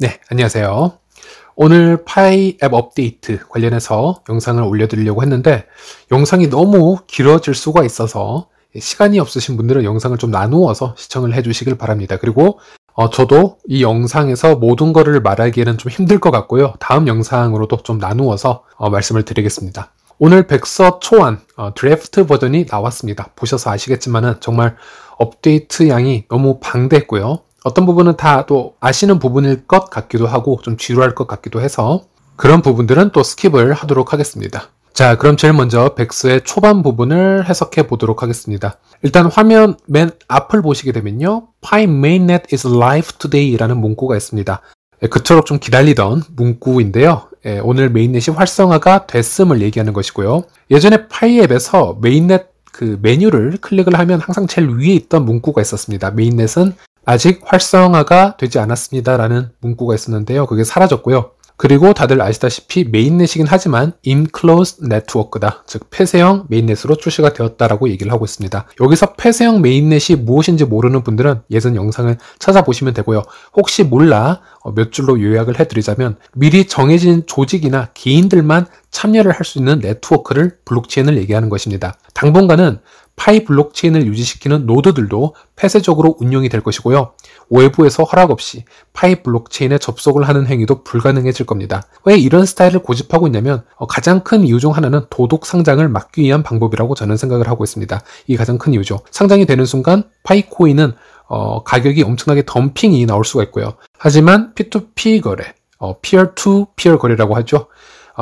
네, 안녕하세요. 오늘 파이 앱 업데이트 관련해서 영상을 올려드리려고 했는데 영상이 너무 길어질 수가 있어서 시간이 없으신 분들은 영상을 좀 나누어서 시청을 해주시길 바랍니다. 그리고 저도 이 영상에서 모든 거를 말하기에는 좀 힘들 것 같고요. 다음 영상으로도 좀 나누어서 말씀을 드리겠습니다. 오늘 백서 초안 드래프트 버전이 나왔습니다. 보셔서 아시겠지만은 정말 업데이트 양이 너무 방대했고요. 어떤 부분은 다 또 아시는 부분일 것 같기도 하고 좀 지루할 것 같기도 해서 그런 부분들은 또 스킵을 하도록 하겠습니다. 자, 그럼 제일 먼저 백서의 초반 부분을 해석해 보도록 하겠습니다. 일단 화면 맨 앞을 보시게 되면요. Pi mainnet is live today 라는 문구가 있습니다. 그토록 좀 기다리던 문구인데요. 오늘 메인넷이 활성화가 됐음을 얘기하는 것이고요. 예전에 파이 앱에서 메인넷 그 메뉴를 클릭을 하면 항상 제일 위에 있던 문구가 있었습니다. 메인넷은 아직 활성화가 되지 않았습니다 라는 문구가 있었는데요. 그게 사라졌고요. 그리고 다들 아시다시피 메인넷이긴 하지만 enclosed network다. 즉 폐쇄형 메인넷으로 출시가 되었다라고 얘기를 하고 있습니다. 여기서 폐쇄형 메인넷이 무엇인지 모르는 분들은 예전 영상을 찾아보시면 되고요. 혹시 몰라 몇 줄로 요약을 해드리자면 미리 정해진 조직이나 개인들만 참여를 할 수 있는 네트워크를 블록체인을 얘기하는 것입니다. 당분간은 파이 블록체인을 유지시키는 노드들도 폐쇄적으로 운용이 될 것이고요. 외부에서 허락 없이 파이 블록체인에 접속을 하는 행위도 불가능해질 겁니다. 왜 이런 스타일을 고집하고 있냐면 가장 큰 이유 중 하나는 도둑 상장을 막기 위한 방법이라고 저는 생각을 하고 있습니다. 이게 가장 큰 이유죠. 상장이 되는 순간 파이 코인은 가격이 엄청나게 덤핑이 나올 수가 있고요. 하지만 P2P 거래, peer-to-peer 거래라고 하죠.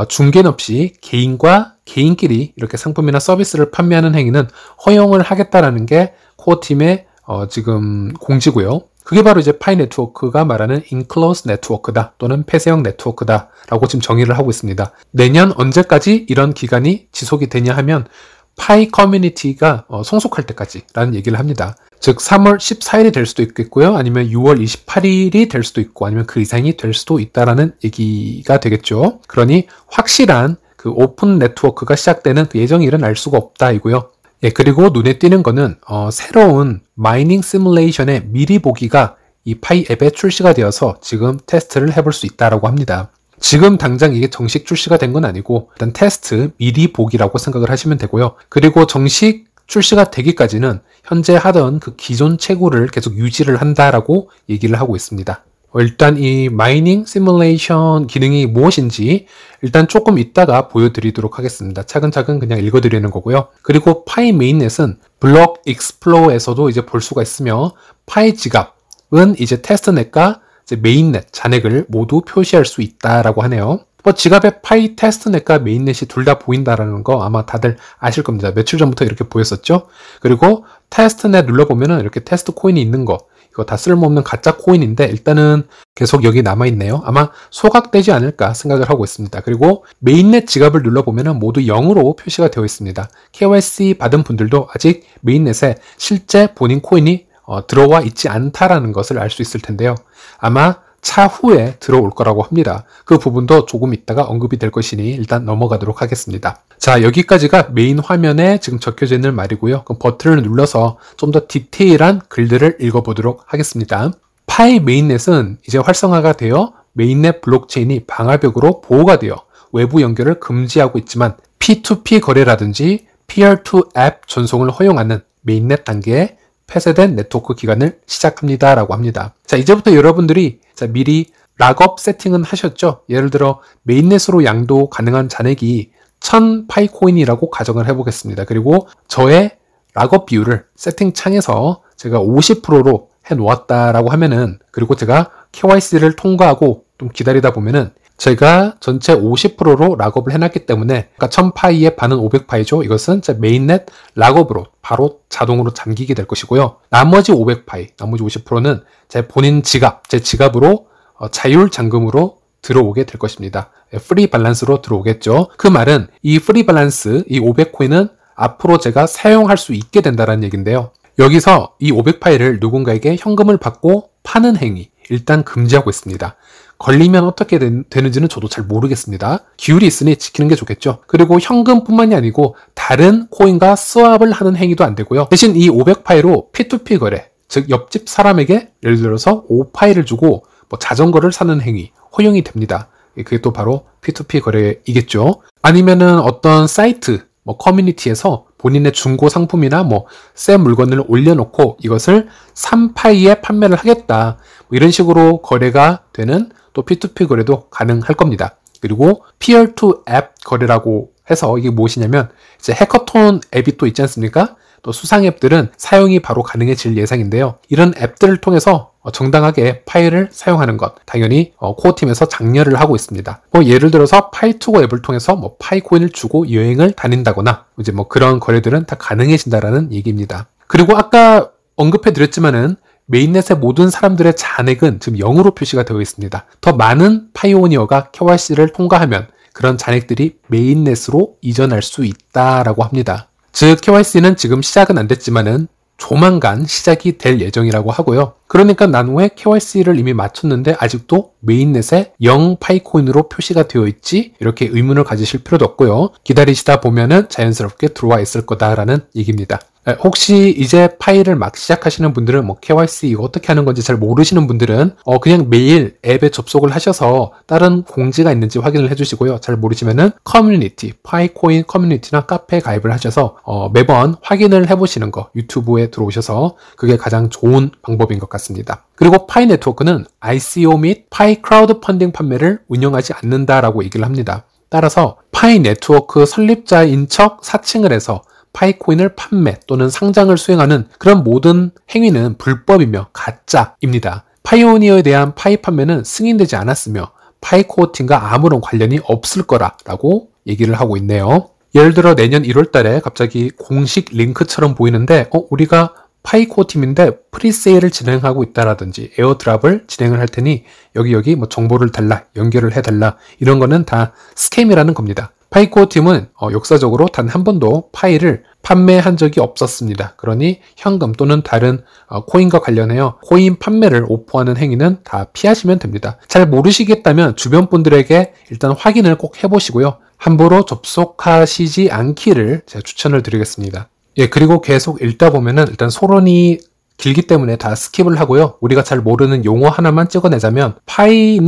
중개는 없이 개인과 개인끼리 이렇게 상품이나 서비스를 판매하는 행위는 허용을 하겠다라는 게 코어팀의 지금 공지고요. 그게 바로 이제 파이 네트워크가 말하는 enclosed 네트워크다 또는 폐쇄형 네트워크다 라고 지금 정의를 하고 있습니다. 내년 언제까지 이런 기간이 지속이 되냐 하면 파이 커뮤니티가 성숙할 때까지 라는 얘기를 합니다. 즉 3월 14일이 될 수도 있겠고요. 아니면 6월 28일이 될 수도 있고 아니면 그 이상이 될 수도 있다라는 얘기가 되겠죠. 그러니 확실한 그 오픈 네트워크가 시작되는 그 예정일은 알 수가 없다 이고요. 예, 그리고 눈에 띄는 거는 새로운 마이닝 시뮬레이션의 미리 보기가 이 파이 앱에 출시가 되어서 지금 테스트를 해볼 수 있다라고 합니다. 지금 당장 이게 정식 출시가 된 건 아니고 일단 테스트 미리 보기라고 생각을 하시면 되고요. 그리고 정식 출시가 되기까지는 현재 하던 그 기존 채굴을 계속 유지를 한다라고 얘기를 하고 있습니다. 일단 이 마이닝 시뮬레이션 기능이 무엇인지 일단 조금 이따가 보여드리도록 하겠습니다. 차근차근 그냥 읽어드리는 거고요. 그리고 파이 메인넷은 블록 익스플로어에서도 이제 볼 수가 있으며 파이 지갑은 이제 테스트넷과 이제 메인넷 잔액을 모두 표시할 수 있다라고 하네요. 지갑에 파이 테스트넷과 메인넷이 둘 다 보인다라는 거 아마 다들 아실 겁니다. 며칠 전부터 이렇게 보였었죠. 그리고 테스트넷 눌러보면은 이렇게 테스트 코인이 있는 거 이거 다 쓸모없는 가짜 코인인데 일단은 계속 여기 남아있네요. 아마 소각되지 않을까 생각을 하고 있습니다. 그리고 메인넷 지갑을 눌러보면은 모두 0으로 표시가 되어 있습니다. KYC 받은 분들도 아직 메인넷에 실제 본인 코인이 들어와 있지 않다라는 것을 알 수 있을 텐데요. 아마 차후에 들어올 거라고 합니다. 그 부분도 조금 있다가 언급이 될 것이니 일단 넘어가도록 하겠습니다. 자, 여기까지가 메인 화면에 지금 적혀져 있는 말이고요. 그럼 버튼을 눌러서 좀 더 디테일한 글들을 읽어보도록 하겠습니다. 파이 메인넷은 이제 활성화가 되어 메인넷 블록체인이 방화벽으로 보호가 되어 외부 연결을 금지하고 있지만 P2P 거래라든지 peer-to-app 전송을 허용하는 메인넷 단계에 폐쇄된 네트워크 기간을 시작합니다 라고 합니다. 자, 이제부터 여러분들이 미리 락업 세팅은 하셨죠? 예를 들어 메인넷으로 양도 가능한 잔액이 1000 파이코인이라고 가정을 해보겠습니다. 그리고 저의 락업 비율을 세팅창에서 제가 50%로 해놓았다라고 하면은 그리고 제가 KYC를 통과하고 좀 기다리다 보면은 제가 전체 50%로 락업을 해놨기 때문에 그러니까 1000파이의 반은 500파이죠. 이것은 제 메인넷 락업으로 바로 자동으로 잠기게 될 것이고요. 나머지 500파이, 나머지 50%는 제 본인 지갑, 제 지갑으로 자율 잠금으로 들어오게 될 것입니다. 프리 밸런스로 들어오겠죠. 그 말은 이 프리 밸런스, 이 500코인은 앞으로 제가 사용할 수 있게 된다는 얘기인데요. 여기서 이 500파이를 누군가에게 현금을 받고 파는 행위 일단 금지하고 있습니다. 걸리면 어떻게 되는지는 저도 잘 모르겠습니다. 기율이 있으니 지키는 게 좋겠죠. 그리고 현금뿐만이 아니고 다른 코인과 스왑을 하는 행위도 안 되고요. 대신 이 500파이로 P2P 거래, 즉 옆집 사람에게 예를 들어서 5파이를 주고 뭐 자전거를 사는 행위 허용이 됩니다. 그게 또 바로 P2P 거래이겠죠. 아니면은 어떤 사이트, 뭐 커뮤니티에서 본인의 중고 상품이나 뭐 새 물건을 올려놓고 이것을 3파이에 판매를 하겠다. 뭐 이런 식으로 거래가 되는 또 P2P 거래도 가능할 겁니다. 그리고 Peer to App 거래라고 해서 이게 무엇이냐면 이제 해커톤 앱이 또 있지 않습니까? 또 수상 앱들은 사용이 바로 가능해질 예상인데요. 이런 앱들을 통해서 정당하게 파이를 사용하는 것, 당연히 코어팀에서 장려를 하고 있습니다. 뭐 예를 들어서 파이투고 앱을 통해서 뭐 파이코인을 주고 여행을 다닌다거나 이제 뭐 그런 거래들은 다 가능해진다라는 얘기입니다. 그리고 아까 언급해드렸지만은 메인넷의 모든 사람들의 잔액은 지금 0으로 표시가 되어 있습니다. 더 많은 파이오니어가 KYC를 통과하면 그런 잔액들이 메인넷으로 이전할 수 있다라고 합니다. 즉 KYC는 지금 시작은 안 됐지만은 조만간 시작이 될 예정이라고 하고요. 그러니까 나누에 KYC를 이미 마쳤는데 아직도 메인넷에 0 파이코인으로 표시가 되어 있지? 이렇게 의문을 가지실 필요도 없고요. 기다리시다 보면은 자연스럽게 들어와 있을 거다라는 얘기입니다. 혹시 이제 파이를 막 시작하시는 분들은 뭐 KYC 이거 어떻게 하는 건지 잘 모르시는 분들은 그냥 매일 앱에 접속을 하셔서 다른 공지가 있는지 확인을 해주시고요. 잘 모르시면은 커뮤니티, 파이코인 커뮤니티나 카페에 가입을 하셔서 매번 확인을 해보시는 거 유튜브에 들어오셔서 그게 가장 좋은 방법인 것 같습니다. 그리고 파이 네트워크는 ICO 및 파이 크라우드 펀딩 판매를 운영하지 않는다라고 얘기를 합니다. 따라서 파이 네트워크 설립자인 척 사칭을 해서 파이코인을 판매 또는 상장을 수행하는 그런 모든 행위는 불법이며 가짜입니다. 파이오니어에 대한 파이 판매는 승인되지 않았으며 파이코어 팀과 아무런 관련이 없을 거라고 얘기를 하고 있네요. 예를 들어 내년 1월 달에 갑자기 공식 링크처럼 보이는데 우리가 파이코어 팀인데 프리세일을 진행하고 있다라든지 에어드랍을 진행을 할 테니 여기 뭐 정보를 달라, 연결을 해달라 이런 거는 다 스캠이라는 겁니다. 파이코어 팀은 역사적으로 단 한 번도 파이를 판매한 적이 없었습니다. 그러니 현금 또는 다른 코인과 관련해요 코인 판매를 오퍼하는 행위는 다 피하시면 됩니다. 잘 모르시겠다면 주변 분들에게 일단 확인을 꼭 해보시고요. 함부로 접속하시지 않기를 제가 추천을 드리겠습니다. 예, 그리고 계속 읽다 보면은 일단 소론이 길기 때문에 다 스킵을 하고요. 우리가 잘 모르는 용어 하나만 찍어내자면 파이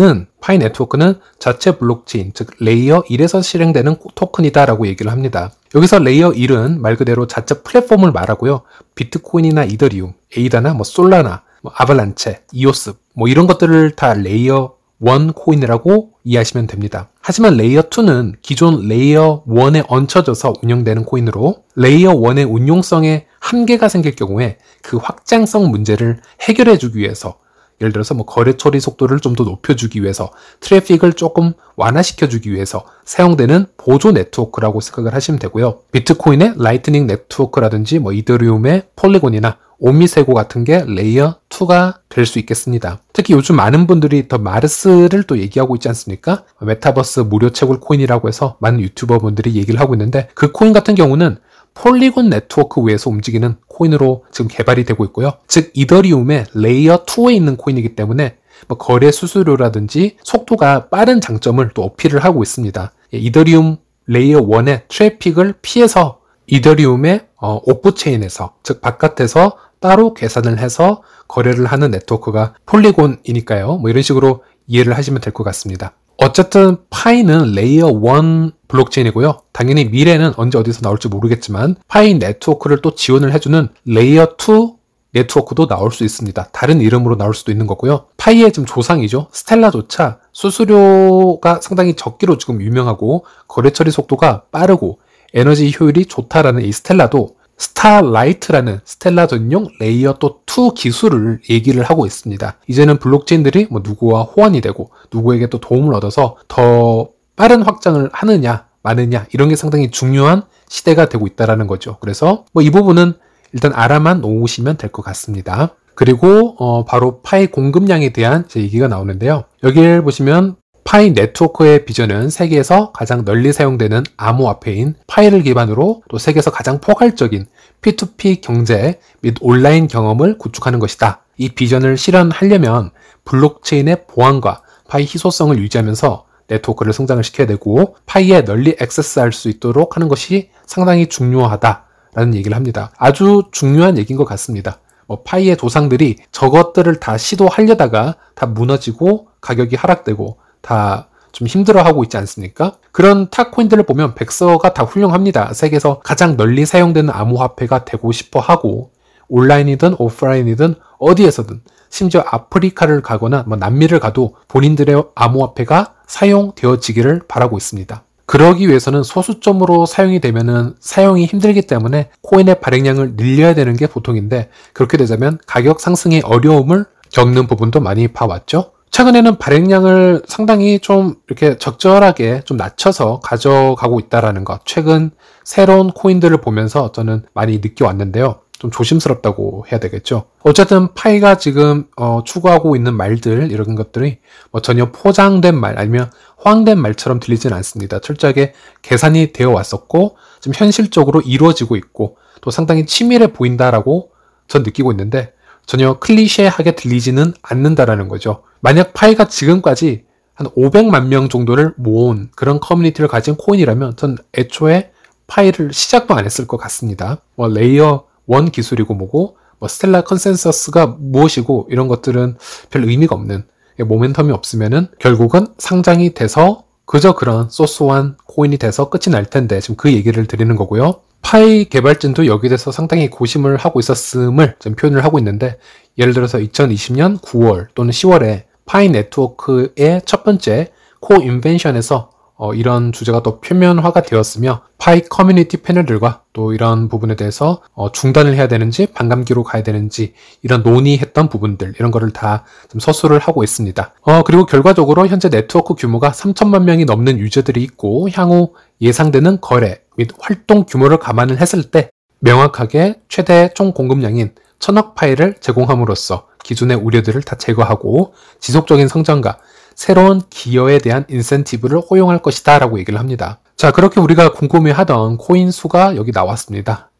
네트워크는 자체 블록체인, 즉 레이어 1에서 실행되는 토큰이다 라고 얘기를 합니다. 여기서 레이어 1은 말 그대로 자체 플랫폼을 말하고요. 비트코인이나 이더리움, 에이다나 뭐 솔라나, 뭐 아발란체, 이오스 뭐 이런 것들을 다 레이어 1 코인이라고 이해하시면 됩니다. 하지만 레이어 2는 기존 레이어 1에 얹혀져서 운영되는 코인으로 레이어 1의 운용성에 한계가 생길 경우에 그 확장성 문제를 해결해주기 위해서 예를 들어서 뭐 거래 처리 속도를 좀 더 높여주기 위해서 트래픽을 조금 완화시켜주기 위해서 사용되는 보조 네트워크라고 생각을 하시면 되고요. 비트코인의 라이트닝 네트워크라든지 뭐 이더리움의 폴리곤이나 오미세고 같은 게 레이어 2가 될 수 있겠습니다. 특히 요즘 많은 분들이 더 마르스를 또 얘기하고 있지 않습니까? 메타버스 무료 채굴 코인이라고 해서 많은 유튜버 분들이 얘기를 하고 있는데 그 코인 같은 경우는 폴리곤 네트워크 위에서 움직이는 코인으로 지금 개발이 되고 있고요. 즉 이더리움의 레이어 2에 있는 코인이기 때문에 뭐 거래 수수료라든지 속도가 빠른 장점을 또 어필을 하고 있습니다. 이더리움 레이어 1의 트래픽을 피해서 이더리움의 오프체인에서 즉 바깥에서 따로 계산을 해서 거래를 하는 네트워크가 폴리곤이니까요. 뭐 이런 식으로 이해를 하시면 될 것 같습니다. 어쨌든 파이는 레이어 1 블록체인이고요. 당연히 미래는 언제 어디서 나올지 모르겠지만 파이 네트워크를 또 지원을 해주는 레이어 2 네트워크도 나올 수 있습니다. 다른 이름으로 나올 수도 있는 거고요. 파이의 좀 조상이죠. 스텔라조차 수수료가 상당히 적기로 지금 유명하고 거래 처리 속도가 빠르고 에너지 효율이 좋다라는 이 스텔라도 스타라이트라는 스텔라 전용 레이어 또 2 기술을 얘기를 하고 있습니다. 이제는 블록체인들이 뭐 누구와 호환이 되고 누구에게 또 도움을 얻어서 더 빠른 확장을 하느냐 마느냐 이런 게 상당히 중요한 시대가 되고 있다는 거죠. 그래서 뭐 이 부분은 일단 알아만 놓으시면 될 것 같습니다. 그리고 바로 파이 공급량에 대한 제 얘기가 나오는데요. 여기를 보시면 파이 네트워크의 비전은 세계에서 가장 널리 사용되는 암호화폐인 파이를 기반으로 또 세계에서 가장 포괄적인 P2P 경제 및 온라인 경험을 구축하는 것이다. 이 비전을 실현하려면 블록체인의 보안과 파이 희소성을 유지하면서 네트워크를 성장을 시켜야 되고 파이에 널리 액세스할 수 있도록 하는 것이 상당히 중요하다라는 얘기를 합니다. 아주 중요한 얘기인 것 같습니다. 파이의 조상들이 저것들을 다 시도하려다가 다 무너지고 가격이 하락되고 다 좀 힘들어하고 있지 않습니까? 그런 타 코인들을 보면 백서가 다 훌륭합니다. 세계에서 가장 널리 사용되는 암호화폐가 되고 싶어 하고 온라인이든 오프라인이든 어디에서든 심지어 아프리카를 가거나 남미를 가도 본인들의 암호화폐가 사용되어지기를 바라고 있습니다. 그러기 위해서는 소수점으로 사용이 되면은 사용이 힘들기 때문에 코인의 발행량을 늘려야 되는 게 보통인데 그렇게 되자면 가격 상승의 어려움을 겪는 부분도 많이 봐왔죠. 최근에는 발행량을 상당히 좀 이렇게 적절하게 좀 낮춰서 가져가고 있다라는 것. 최근 새로운 코인들을 보면서 저는 많이 느껴왔는데요. 좀 조심스럽다고 해야 되겠죠. 어쨌든 파이가 지금 추구하고 있는 말들 이런 것들이 전혀 포장된 말 아니면 허황된 말처럼 들리진 않습니다. 철저하게 계산이 되어 왔었고 좀 현실적으로 이루어지고 있고 또 상당히 치밀해 보인다라고 전 느끼고 있는데 전혀 클리셰하게 들리지는 않는다라는 거죠. 만약 파이가 지금까지 한 500만 명 정도를 모은 그런 커뮤니티를 가진 코인이라면 전 애초에 파이를 시작도 안 했을 것 같습니다. 레이어 1 기술이고 뭐고 스텔라 컨센서스가 무엇이고 이런 것들은 별 의미가 없는 모멘텀이 없으면은 결국은 상장이 돼서 그저 그런 소소한 코인이 돼서 끝이 날 텐데 지금 그 얘기를 드리는 거고요. 파이 개발진도 여기에 대해서 상당히 고심을 하고 있었음을 좀 표현을 하고 있는데 예를 들어서 2020년 9월 또는 10월에 파이 네트워크의 첫 번째 코-인벤션에서 이런 주제가 또 표면화가 되었으며 파이 커뮤니티 패널들과 또 이런 부분에 대해서 중단을 해야 되는지 반감기로 가야 되는지 이런 논의했던 부분들 이런 거를 다 좀 서술을 하고 있습니다. 그리고 결과적으로 현재 네트워크 규모가 3천만 명이 넘는 유저들이 있고 향후 예상되는 거래 및 활동 규모를 감안을 했을 때 명확하게 최대 총 공급량인 1000억 파이를 제공함으로써 기존의 우려들을 다 제거하고 지속적인 성장과 새로운 기여에 대한 인센티브를 허용할 것이다 라고 얘기를 합니다. 자, 그렇게 우리가 궁금해하던 코인 수가 여기 나왔습니다.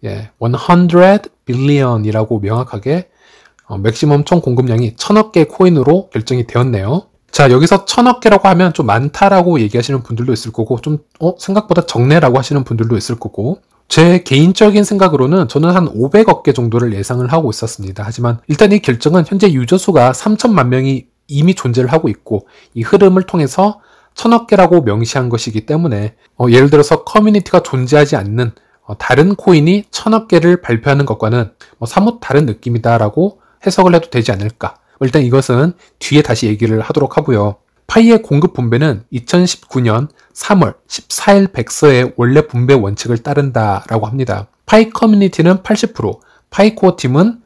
100 billion이라고 명확하게 맥시멈 총 공급량이 1000억 개 코인으로 결정이 되었네요. 자, 여기서 1000억 개라고 하면 좀 많다라고 얘기하시는 분들도 있을 거고 좀 생각보다 적네라고 하시는 분들도 있을 거고 제 개인적인 생각으로는 저는 한 500억 개 정도를 예상을 하고 있었습니다. 하지만 일단 이 결정은 현재 유저 수가 3천만 명이 이미 존재를 하고 있고 이 흐름을 통해서 1000억 개라고 명시한 것이기 때문에 예를 들어서 커뮤니티가 존재하지 않는 다른 코인이 1000억 개를 발표하는 것과는 사뭇 다른 느낌이다라고 해석을 해도 되지 않을까. 일단 이것은 뒤에 다시 얘기를 하도록 하고요. 파이의 공급 분배는 2019년 3월 14일 백서의 원래 분배 원칙을 따른다라고 합니다. 파이 커뮤니티는 80%, 파이 코어 팀은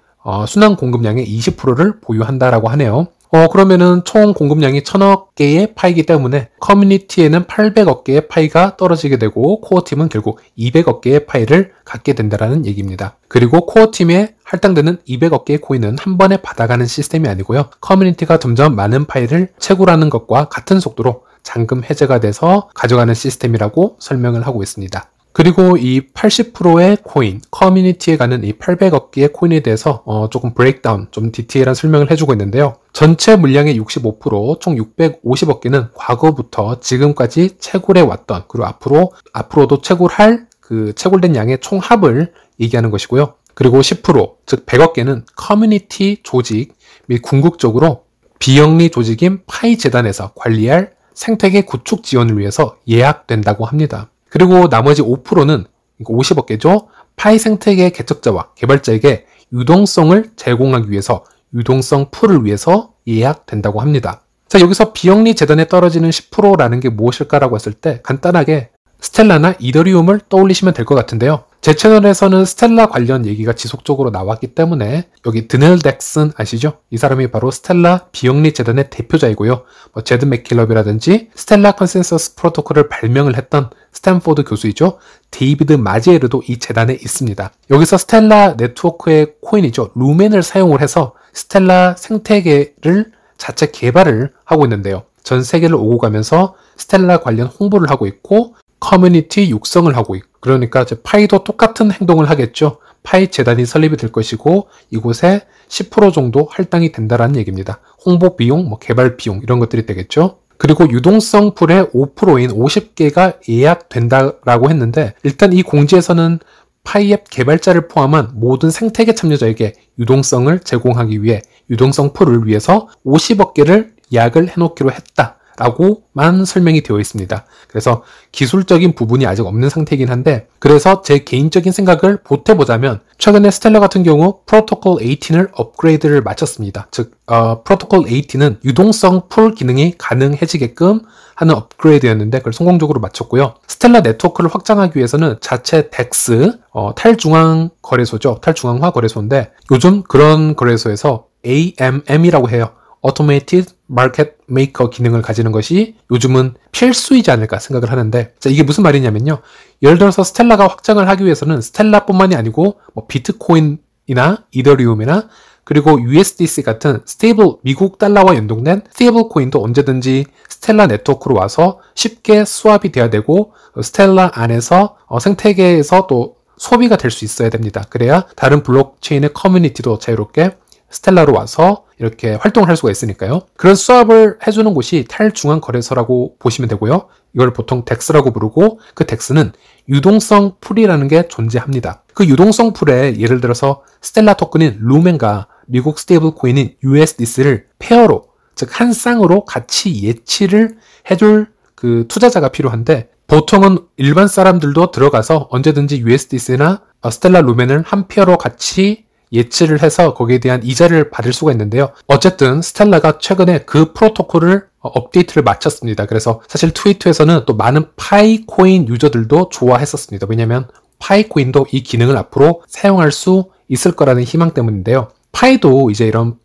순환 공급량의 20%를 보유한다라고 하네요. 그러면은 총 공급량이 1000억 개의 파이기 때문에 커뮤니티에는 800억 개의 파이가 떨어지게 되고 코어팀은 결국 200억 개의 파이를 갖게 된다는 얘기입니다. 그리고 코어팀에 할당되는 200억 개의 코인은 한 번에 받아가는 시스템이 아니고요. 커뮤니티가 점점 많은 파이를 채굴하는 것과 같은 속도로 잔금 해제가 돼서 가져가는 시스템이라고 설명을 하고 있습니다. 그리고 이 80%의 코인, 커뮤니티에 가는 이 800억 개의 코인에 대해서 조금 브레이크다운, 좀 디테일한 설명을 해주고 있는데요. 전체 물량의 65%, 총 650억 개는 과거부터 지금까지 채굴해 왔던, 그리고 앞으로도 채굴할 그 채굴된 양의 총합을 얘기하는 것이고요. 그리고 10%, 즉 100억 개는 커뮤니티 조직 및 궁극적으로 비영리 조직인 파이 재단에서 관리할 생태계 구축 지원을 위해서 예약된다고 합니다. 그리고 나머지 5%는 50억 개죠. 파이 생태계 개척자와 개발자에게 유동성을 제공하기 위해서 유동성 풀을 위해서 예약된다고 합니다. 자, 여기서 비영리 재단에 떨어지는 10%라는 게 무엇일까라고 했을 때 간단하게 스텔라나 이더리움을 떠올리시면 될 것 같은데요. 제 채널에서는 스텔라 관련 얘기가 지속적으로 나왔기 때문에 여기 드넬 덱슨 아시죠? 이 사람이 바로 스텔라 비영리 재단의 대표자이고요. 제드 맥킬럽이라든지 스텔라 컨센서스 프로토콜을 발명을 했던 스탠포드 교수이죠. 데이비드 마지에르도 이 재단에 있습니다. 여기서 스텔라 네트워크의 코인이죠. 루멘을 사용을 해서 스텔라 생태계를 자체 개발을 하고 있는데요. 전 세계를 오고 가면서 스텔라 관련 홍보를 하고 있고 커뮤니티 육성을 하고 있고 그러니까 파이도 똑같은 행동을 하겠죠. 파이 재단이 설립이 될 것이고 이곳에 10% 정도 할당이 된다라는 얘기입니다. 홍보 비용, 개발 비용 이런 것들이 되겠죠. 그리고 유동성 풀의 5%인 50개가 예약된다라고 했는데 일단 이 공지에서는 파이앱 개발자를 포함한 모든 생태계 참여자에게 유동성을 제공하기 위해 유동성 풀을 위해서 50억 개를 예약을 해놓기로 했다라고만 설명이 되어 있습니다. 그래서 기술적인 부분이 아직 없는 상태이긴 한데, 그래서 제 개인적인 생각을 보태보자면 최근에 스텔라 같은 경우 프로토콜 18을 업그레이드를 마쳤습니다. 즉 프로토콜 18은 유동성 풀 기능이 가능해지게끔 하는 업그레이드였는데 그걸 성공적으로 마쳤고요. 스텔라 네트워크를 확장하기 위해서는 자체 덱스, 탈중앙 거래소죠. 탈중앙화 거래소인데 요즘 그런 거래소에서 AMM이라고 해요. Automated Market Maker 기능을 가지는 것이 요즘은 필수이지 않을까 생각을 하는데, 자, 이게 무슨 말이냐면요. 예를 들어서 스텔라가 확장을 하기 위해서는 스텔라뿐만이 아니고 비트코인이나 이더리움이나 그리고 USDC 같은 스테이블 미국 달러와 연동된 스테이블 코인도 언제든지 스텔라 네트워크로 와서 쉽게 스왑이 돼야 되고 스텔라 안에서 생태계에서 또 소비가 될 수 있어야 됩니다. 그래야 다른 블록체인의 커뮤니티도 자유롭게 스텔라로 와서 이렇게 활동을 할 수가 있으니까요. 그런 수합을 해주는 곳이 탈중앙 거래소라고 보시면 되고요. 이걸 보통 덱스라고 부르고 그 덱스는 유동성 풀이라는 게 존재합니다. 그 유동성 풀에 예를 들어서 스텔라 토큰인 루멘과 미국 스테이블 코인인 USDC를 페어로, 즉 한 쌍으로 같이 예치를 해줄 그 투자자가 필요한데, 보통은 일반 사람들도 들어가서 언제든지 USDC나 스텔라 루멘을 한 페어로 같이 예치를 해서 거기에 대한 이자를 받을 수가 있는데요. 어쨌든 스텔라가 최근에 그 프로토콜을 업데이트를 마쳤습니다. 그래서 사실 트위터에서는 또 많은 파이코인 유저들도 좋아했었습니다. 왜냐하면 파이코인도 이 기능을 앞으로 사용할 수 있을 거라는 희망 때문인데요. 파이도 이제 이런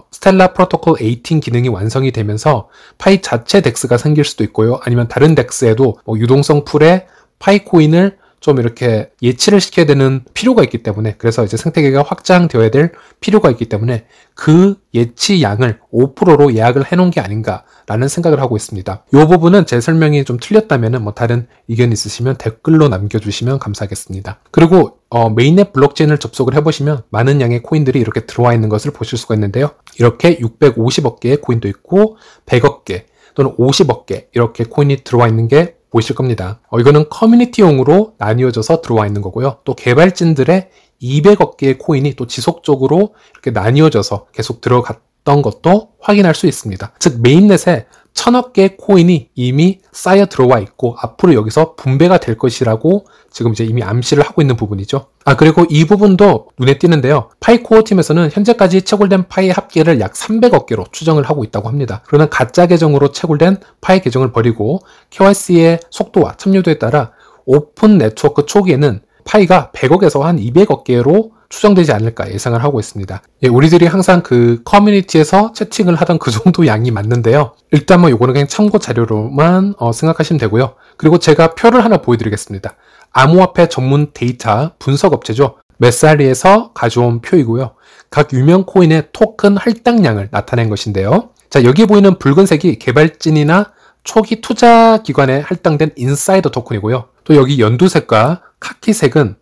스텔라 프로토콜 18 기능이 완성이 되면서 파이 자체 덱스가 생길 수도 있고요. 아니면 다른 덱스에도 유동성 풀에 파이코인을 좀 이렇게 예치를 시켜야 되는 필요가 있기 때문에, 그래서 이제 생태계가 확장되어야 될 필요가 있기 때문에 그 예치 양을 5%로 예약을 해놓은 게 아닌가라는 생각을 하고 있습니다. 이 부분은 제 설명이 좀 틀렸다면 다른 의견 있으시면 댓글로 남겨주시면 감사하겠습니다. 그리고 메인넷 블록체인을 접속을 해보시면 많은 양의 코인들이 이렇게 들어와 있는 것을 보실 수가 있는데요. 이렇게 650억 개의 코인도 있고 100억 개 또는 50억 개 이렇게 코인이 들어와 있는 게 보이실 겁니다. 이거는 커뮤니티용으로 나뉘어져서 들어와 있는 거고요. 또 개발진들의 200억 개의 코인이 또 지속적으로 이렇게 나뉘어져서 계속 들어갔던 것도 확인할 수 있습니다. 즉 메인넷에 1000억 개의 코인이 이미 쌓여 들어와 있고 앞으로 여기서 분배가 될 것이라고 지금 이제 이미 암시를 하고 있는 부분이죠. 그리고 이 부분도 눈에 띄는데요. 파이코어 팀에서는 현재까지 채굴된 파이의 합계를 약 300억 개로 추정을 하고 있다고 합니다. 그러나 가짜 계정으로 채굴된 파이 계정을 버리고 KYC의 속도와 참여도에 따라 오픈 네트워크 초기에는 파이가 100억에서 한 200억 개로 추정되지 않을까 예상을 하고 있습니다. 우리들이 항상 그 커뮤니티에서 채팅을 하던 그 정도 양이 맞는데요. 일단 요거는 그냥 참고 자료로만 생각하시면 되고요. 그리고 제가 표를 하나 보여드리겠습니다. 암호화폐 전문 데이터 분석 업체죠. 메사리에서 가져온 표이고요. 각 유명 코인의 토큰 할당량을 나타낸 것인데요. 자, 여기 보이는 붉은색이 개발진이나 초기 투자 기관에 할당된 인사이더 토큰이고요. 또 여기 연두색과 카키색은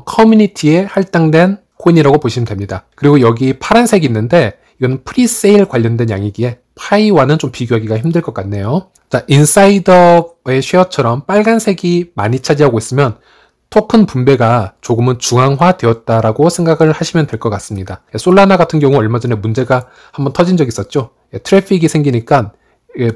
커뮤니티에 할당된 코인이라고 보시면 됩니다. 그리고 여기 파란색이 있는데 이건 프리세일 관련된 양이기에 파이와는 좀 비교하기가 힘들 것 같네요. 자, 인사이더의 쉐어처럼 빨간색이 많이 차지하고 있으면 토큰 분배가 조금은 중앙화 되었다라고 생각을 하시면 될 것 같습니다. 솔라나 같은 경우 얼마 전에 문제가 한번 터진 적이 있었죠. 트래픽이 생기니까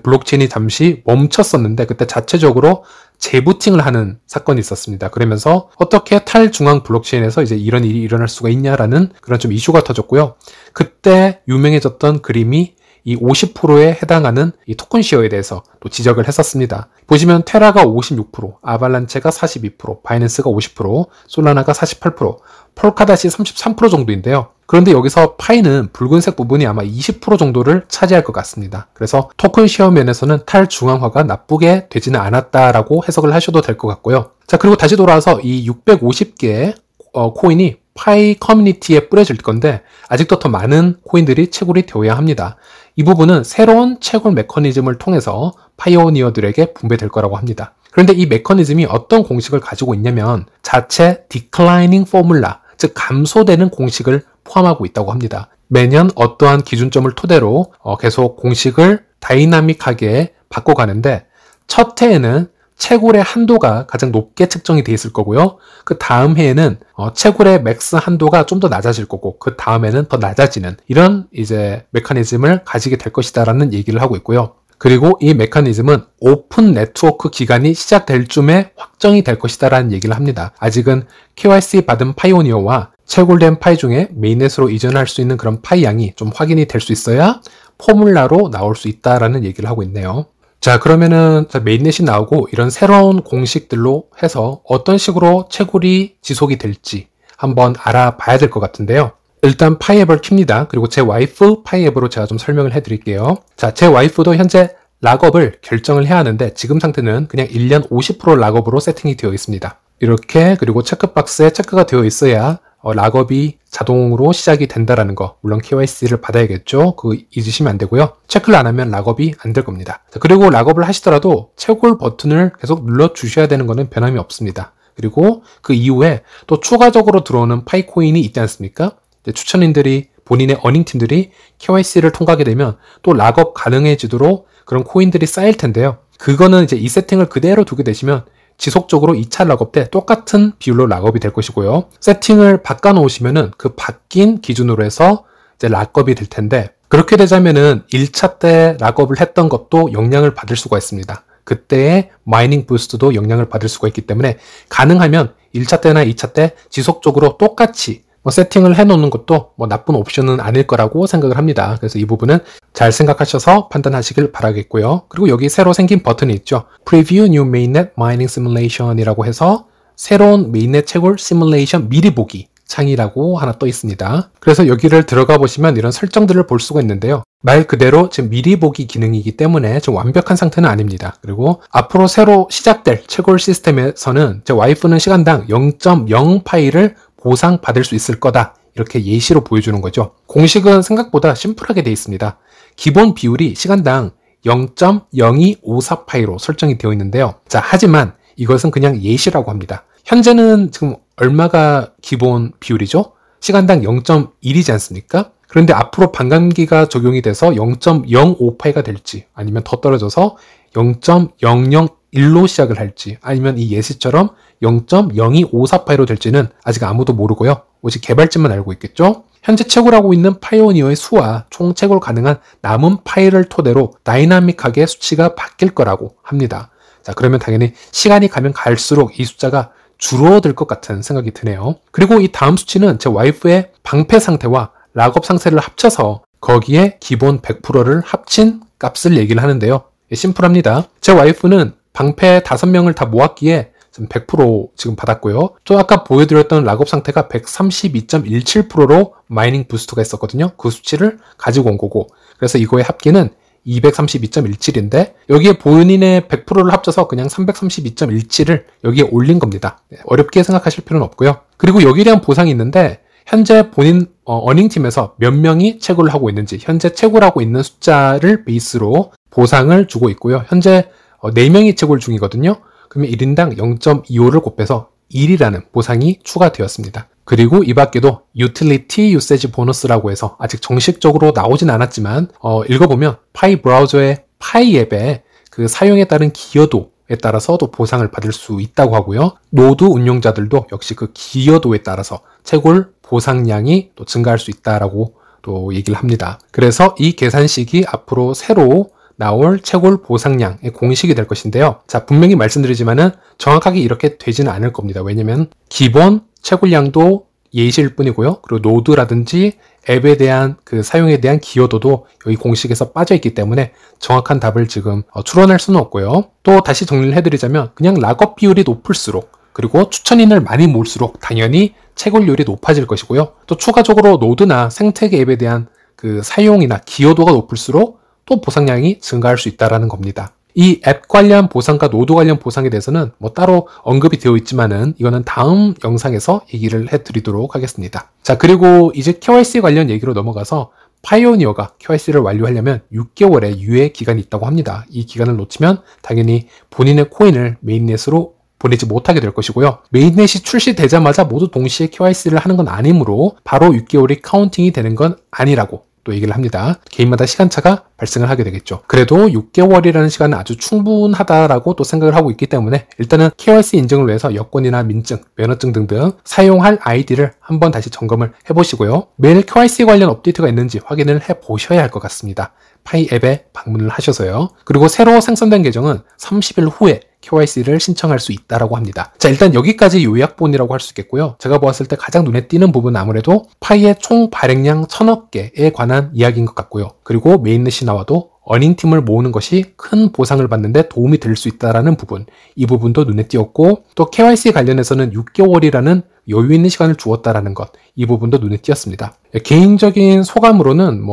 블록체인이 잠시 멈췄었는데 그때 자체적으로 재부팅을 하는 사건이 있었습니다. 그러면서 어떻게 탈중앙 블록체인에서 이제 이런 일이 일어날 수가 있냐라는 그런 좀 이슈가 터졌고요. 그때 유명해졌던 그림이 이 50%에 해당하는 이 토큰 시어에 대해서 또 지적을 했었습니다. 보시면 테라가 56%, 아발란체가 42%, 바이낸스가 50%, 솔라나가 48%, 폴카닷이 33% 정도인데요. 그런데 여기서 파이는 붉은색 부분이 아마 20% 정도를 차지할 것 같습니다. 그래서 토큰 시어 면에서는 탈중앙화가 나쁘게 되지는 않았다라고 해석을 하셔도 될 것 같고요. 자, 그리고 다시 돌아와서 이 650개의 코인이 파이 커뮤니티에 뿌려질 건데 아직도 더 많은 코인들이 채굴이 되어야 합니다. 이 부분은 새로운 채굴 메커니즘을 통해서 파이오니어들에게 분배될 거라고 합니다. 그런데 이 메커니즘이 어떤 공식을 가지고 있냐면 자체 디클라이닝 포뮬라, 즉 감소되는 공식을 포함하고 있다고 합니다. 매년 어떠한 기준점을 토대로 계속 공식을 다이나믹하게 바꿔가는데 첫 해에는 채굴의 한도가 가장 높게 측정이 돼 있을 거고요. 그 다음 해에는 채굴의 맥스 한도가 좀 더 낮아질 거고, 그 다음에는 더 낮아지는 이런 이제 메커니즘을 가지게 될 것이다라는 얘기를 하고 있고요. 그리고 이 메커니즘은 오픈 네트워크 기간이 시작될 쯤에 확정이 될 것이다라는 얘기를 합니다. 아직은 KYC 받은 파이오니어와 채굴된 파이 중에 메인넷으로 이전할 수 있는 그런 파이 양이 좀 확인이 될 수 있어야 포뮬라로 나올 수 있다라는 얘기를 하고 있네요. 자, 그러면은 메인넷이 나오고 이런 새로운 공식들로 해서 어떤 식으로 채굴이 지속이 될지 한번 알아봐야 될 것 같은데요. 일단 파이앱을 킵니다. 그리고 제 와이프 파이앱으로 제가 좀 설명을 해드릴게요. 자, 제 와이프도 현재 락업을 결정을 해야 하는데 지금 상태는 그냥 1년 50% 락업으로 세팅이 되어 있습니다. 이렇게, 그리고 체크박스에 체크가 되어 있어야 락업이 자동으로 시작이 된다라는 거, 물론 KYC를 받아야겠죠. 그거 잊으시면 안 되고요. 체크를 안 하면 락업이 안 될 겁니다. 자, 그리고 락업을 하시더라도 채굴 버튼을 계속 눌러 주셔야 되는 거는 변함이 없습니다. 그리고 그 이후에 또 추가적으로 들어오는 파이코인이 있지 않습니까? 추천인들이, 본인의 어닝팀들이 KYC를 통과하게 되면 또 락업 가능해지도록 그런 코인들이 쌓일 텐데요. 그거는 이제 이 세팅을 그대로 두게 되시면 지속적으로 2차 락업 때 똑같은 비율로 락업이 될 것이고요. 세팅을 바꿔 놓으시면은 그 바뀐 기준으로 해서 이제 락업이 될 텐데, 그렇게 되자면은 1차 때 락업을 했던 것도 영향을 받을 수가 있습니다. 그때의 마이닝 부스트도 영향을 받을 수가 있기 때문에 가능하면 1차 때나 2차 때 지속적으로 똑같이 세팅을 해놓는 것도 나쁜 옵션은 아닐 거라고 생각을 합니다. 그래서 이 부분은 잘 생각하셔서 판단하시길 바라겠고요. 그리고 여기 새로 생긴 버튼이 있죠. Preview New Mainnet Mining Simulation 이라고 해서 새로운 메인넷 채굴 시뮬레이션 미리 보기 창이라고 하나 떠 있습니다. 그래서 여기를 들어가 보시면 이런 설정들을 볼 수가 있는데요. 말 그대로 지금 미리 보기 기능이기 때문에 좀 완벽한 상태는 아닙니다. 그리고 앞으로 새로 시작될 채굴 시스템에서는 제 와이프는 시간당 0.0 파일을 보상받을 수 있을 거다, 이렇게 예시로 보여주는 거죠. 공식은 생각보다 심플하게 되어 있습니다. 기본 비율이 시간당 0.0254 파이로 설정이 되어 있는데요. 자, 하지만 이것은 그냥 예시라고 합니다. 현재는 지금 얼마가 기본 비율이죠? 시간당 0.1이지 않습니까? 그런데 앞으로 반감기가 적용이 돼서 0.05파이가 될지, 아니면 더 떨어져서 0.001로 시작을 할지, 아니면 이 예시처럼 0.0254파이로 될지는 아직 아무도 모르고요. 오직 개발진만 알고 있겠죠? 현재 채굴하고 있는 파이오니어의 수와 총 채굴 가능한 남은 파일을 토대로 다이나믹하게 수치가 바뀔 거라고 합니다. 자, 그러면 당연히 시간이 가면 갈수록 이 숫자가 줄어들 것 같은 생각이 드네요. 그리고 이 다음 수치는 제 와이프의 방패 상태와 락업 상태를 합쳐서 거기에 기본 100%를 합친 값을 얘기를 하는데요. 심플합니다. 제 와이프는 방패 5명을 다 모았기에 100% 지금 받았고요. 또 아까 보여드렸던 락업 상태가 132.17%로 마이닝 부스트가 있었거든요. 그 수치를 가지고 온 거고, 그래서 이거의 합계는 232.17인데 여기에 본인의 100%를 합쳐서 그냥 332.17을 여기에 올린 겁니다. 어렵게 생각하실 필요는 없고요. 그리고 여기에 대한 보상이 있는데, 현재 본인 어닝팀에서 몇 명이 채굴을 하고 있는지, 현재 채굴하고 있는 숫자를 베이스로 보상을 주고 있고요. 현재 4명이 채굴 중이거든요. 그러면 1인당 0.25를 곱해서 1이라는 보상이 추가되었습니다. 그리고 이 밖에도 유틸리티 유세지 보너스라고 해서 아직 정식적으로 나오진 않았지만 읽어보면 파이 브라우저의 파이 앱의 그 사용에 따른 기여도에 따라서 또 보상을 받을 수 있다고 하고요. 노드 운용자들도 역시 그 기여도에 따라서 채굴 보상량이 또 증가할 수 있다라고 또 얘기를 합니다. 그래서 이 계산식이 앞으로 새로 나올 채굴 보상량의 공식이 될 것인데요. 자, 분명히 말씀드리지만은 정확하게 이렇게 되지는 않을 겁니다. 왜냐면 기본 채굴량도 예시일 뿐이고요. 그리고 노드라든지 앱에 대한 그 사용에 대한 기여도도 여기 공식에서 빠져 있기 때문에 정확한 답을 지금 추론할 수는 없고요. 또 다시 정리를 해드리자면 그냥 락업 비율이 높을수록, 그리고 추천인을 많이 모을수록 당연히 채굴률이 높아질 것이고요. 또 추가적으로 노드나 생태계 앱에 대한 그 사용이나 기여도가 높을수록 또 보상량이 증가할 수 있다는 겁니다. 이 앱 관련 보상과 노드 관련 보상에 대해서는 따로 언급이 되어 있지만은 이거는 다음 영상에서 얘기를 해드리도록 하겠습니다. 자, 그리고 이제 KYC 관련 얘기로 넘어가서 파이오니어가 KYC를 완료하려면 6개월의 유예 기간이 있다고 합니다. 이 기간을 놓치면 당연히 본인의 코인을 메인넷으로 보내지 못하게 될 것이고요. 메인넷이 출시되자마자 모두 동시에 KYC를 하는 건 아니므로 바로 6개월이 카운팅이 되는 건 아니라고 또 얘기를 합니다. 개인마다 시간차가 발생을 하게 되겠죠. 그래도 6개월이라는 시간은 아주 충분하다라고 또 생각을 하고 있기 때문에 일단은 KYC 인증을 위해서 여권이나 민증, 면허증 등등 사용할 아이디를 한번 다시 점검을 해보시고요. 매일 KYC 관련 업데이트가 있는지 확인을 해보셔야 할 것 같습니다. 파이 앱에 방문을 하셔서요. 그리고 새로 생성된 계정은 30일 후에 KYC를 신청할 수 있다고 합니다. 자, 일단 여기까지 요약본이라고 할 수 있겠고요. 제가 보았을 때 가장 눈에 띄는 부분은 아무래도 파이의 총 발행량 1000억 개에 관한 이야기인 것 같고요. 그리고 메인넷이 나와도 어닝팀을 모으는 것이 큰 보상을 받는데 도움이 될 수 있다는 부분, 이 부분도 눈에 띄었고, 또 KYC 관련해서는 6개월이라는 여유 있는 시간을 주었다라는 것, 이 부분도 눈에 띄었습니다. 개인적인 소감으로는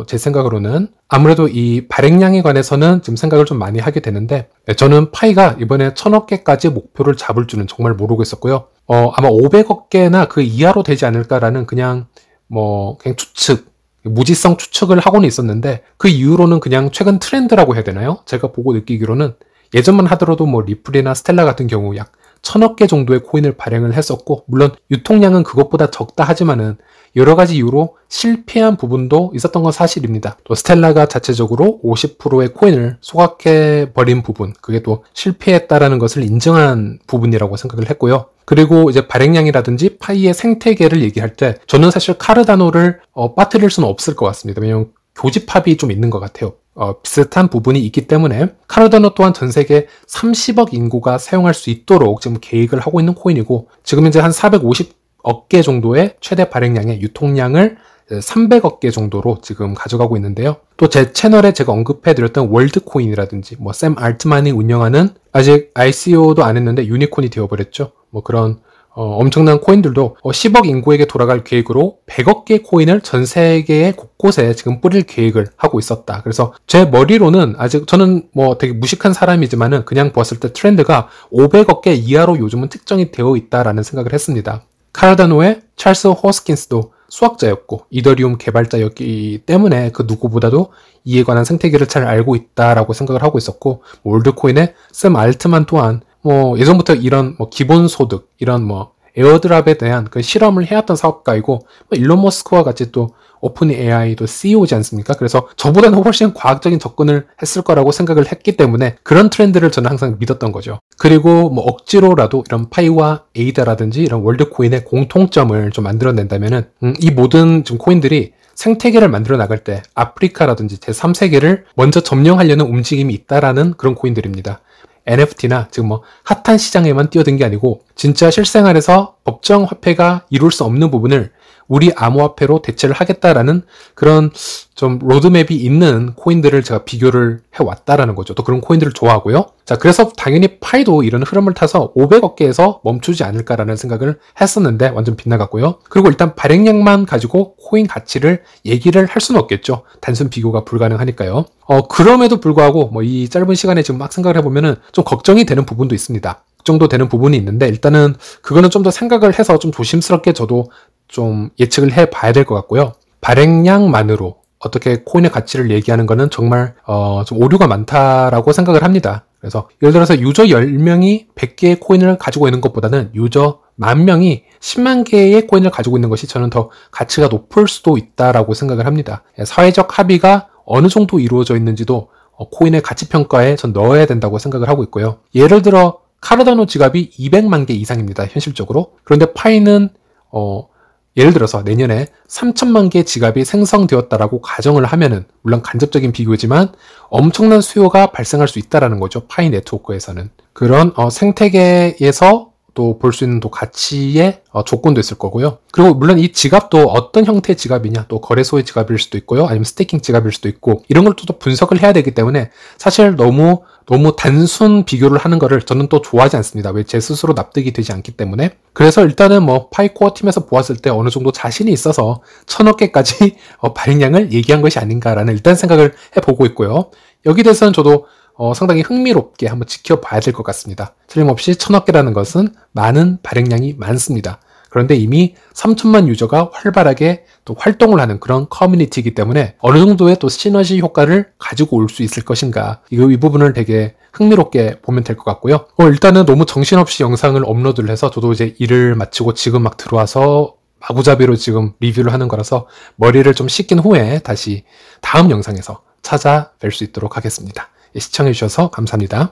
제 생각으로는 아무래도 이 발행량에 관해서는 지금 생각을 좀 많이 하게 되는데, 저는 파이가 이번에 1000억 개까지 목표를 잡을 줄은 정말 모르고 있었고요. 아마 500억 개나 그 이하로 되지 않을까라는 그냥 추측, 무지성 추측을 하고는 있었는데, 그 이후로는 그냥 최근 트렌드라고 해야 되나요? 제가 보고 느끼기로는 예전만 하더라도 리플이나 스텔라 같은 경우 약 1000억 개 정도의 코인을 발행을 했었고, 물론 유통량은 그것보다 적다 하지만은 여러 가지 이유로 실패한 부분도 있었던 건 사실입니다. 또 스텔라가 자체적으로 50%의 코인을 소각해버린 부분, 그게 또 실패했다라는 것을 인정한 부분이라고 생각을 했고요. 그리고 이제 발행량이라든지 파이의 생태계를 얘기할 때 저는 사실 카르다노를 빠뜨릴 수는 없을 것 같습니다. 왜냐하면 교집합이 좀 있는 것 같아요. 비슷한 부분이 있기 때문에 카르다노 또한 전 세계 30억 인구가 사용할 수 있도록 지금 계획을 하고 있는 코인이고, 지금 현재 한 450억 개 정도의 최대 발행량의 유통량을 300억 개 정도로 지금 가져가고 있는데요. 또 제 채널에 제가 언급해드렸던 월드코인이라든지 샘 알트만이 운영하는, 아직 ICO도 안 했는데 유니콘이 되어버렸죠. 그런 엄청난 코인들도 10억 인구에게 돌아갈 계획으로 100억 개의 코인을 전 세계의 곳곳에 지금 뿌릴 계획을 하고 있었다. 그래서 제 머리로는, 아직 저는 되게 무식한 사람이지만은 그냥 보았을 때 트렌드가 500억 개 이하로 요즘은 특정이 되어 있다라는 생각을 했습니다. 카르다노의 찰스 호스킨스도 수학자였고 이더리움 개발자였기 때문에 그 누구보다도 이에 관한 생태계를 잘 알고 있다라고 생각을 하고 있었고, 월드코인의 샘 알트만 또한 예전부터 이런 기본소득, 이런 에어드랍에 대한 그 실험을 해왔던 사업가이고, 일론 머스크와 같이 또 오픈 AI도 CEO지 않습니까? 그래서 저보다는 훨씬 과학적인 접근을 했을 거라고 생각을 했기 때문에 그런 트렌드를 저는 항상 믿었던 거죠. 그리고 억지로라도 이런 파이와 에이다라든지 이런 월드코인의 공통점을 좀 만들어낸다면은 이 모든 지금 코인들이 생태계를 만들어 나갈 때 아프리카라든지 제3세계를 먼저 점령하려는 움직임이 있다라는 그런 코인들입니다. NFT나 지금 핫한 시장에만 뛰어든 게 아니고 진짜 실생활에서 법정 화폐가 이룰 수 없는 부분을 우리 암호화폐로 대체를 하겠다라는 그런 좀 로드맵이 있는 코인들을 제가 비교를 해왔다라는 거죠. 또 그런 코인들을 좋아하고요. 자, 그래서 당연히 파이도 이런 흐름을 타서 500억 개에서 멈추지 않을까라는 생각을 했었는데 완전 빗나갔고요. 그리고 일단 발행량만 가지고 코인 가치를 얘기를 할 수는 없겠죠. 단순 비교가 불가능하니까요. 그럼에도 불구하고 이 짧은 시간에 지금 막 생각을 해보면은 좀 걱정이 되는 부분도 있습니다. 걱정도 되는 부분이 있는데, 일단은 그거는 좀 더 생각을 해서 좀 조심스럽게 저도 좀 예측을 해봐야 될 것 같고요. 발행량만으로 어떻게 코인의 가치를 얘기하는 거는 정말 좀 오류가 많다라고 생각을 합니다. 그래서 예를 들어서 유저 10명이 100개의 코인을 가지고 있는 것보다는 유저 10,000명이 10만 개의 코인을 가지고 있는 것이 저는 더 가치가 높을 수도 있다라고 생각을 합니다. 사회적 합의가 어느 정도 이루어져 있는지도 코인의 가치 평가에 전 넣어야 된다고 생각을 하고 있고요. 예를 들어 카르다노 지갑이 200만 개 이상입니다. 현실적으로. 그런데 파이는 예를 들어서 내년에 3천만 개의 지갑이 생성되었다라고 가정을 하면은, 물론 간접적인 비교지만 엄청난 수요가 발생할 수 있다라는 거죠. 파이 네트워크에서는. 그런 생태계에서 또 볼 수 있는 또 가치의 조건도 있을 거고요. 그리고 물론 이 지갑도 어떤 형태의 지갑이냐, 또 거래소의 지갑일 수도 있고요. 아니면 스테이킹 지갑일 수도 있고, 이런 걸 또 분석을 해야 되기 때문에 사실 너무 단순 비교를 하는 거를 저는 또 좋아하지 않습니다. 왜? 제 스스로 납득이 되지 않기 때문에. 그래서 일단은 파이코어 팀에서 보았을 때 어느 정도 자신이 있어서 1000억 개까지 발행량을 얘기한 것이 아닌가라는 일단 생각을 해보고 있고요. 여기 대해서는 저도 상당히 흥미롭게 한번 지켜봐야 될 것 같습니다. 틀림없이 1000억 개라는 것은 많은 발행량이 많습니다. 그런데 이미 3천만 유저가 활발하게 또 활동을 하는 그런 커뮤니티이기 때문에 어느 정도의 또 시너지 효과를 가지고 올 수 있을 것인가, 이 부분을 되게 흥미롭게 보면 될 것 같고요. 일단은 너무 정신없이 영상을 업로드를 해서 저도 이제 일을 마치고 지금 막 들어와서 마구잡이로 지금 리뷰를 하는 거라서 머리를 좀 식힌 후에 다시 다음 영상에서 찾아뵐 수 있도록 하겠습니다. 시청해주셔서 감사합니다.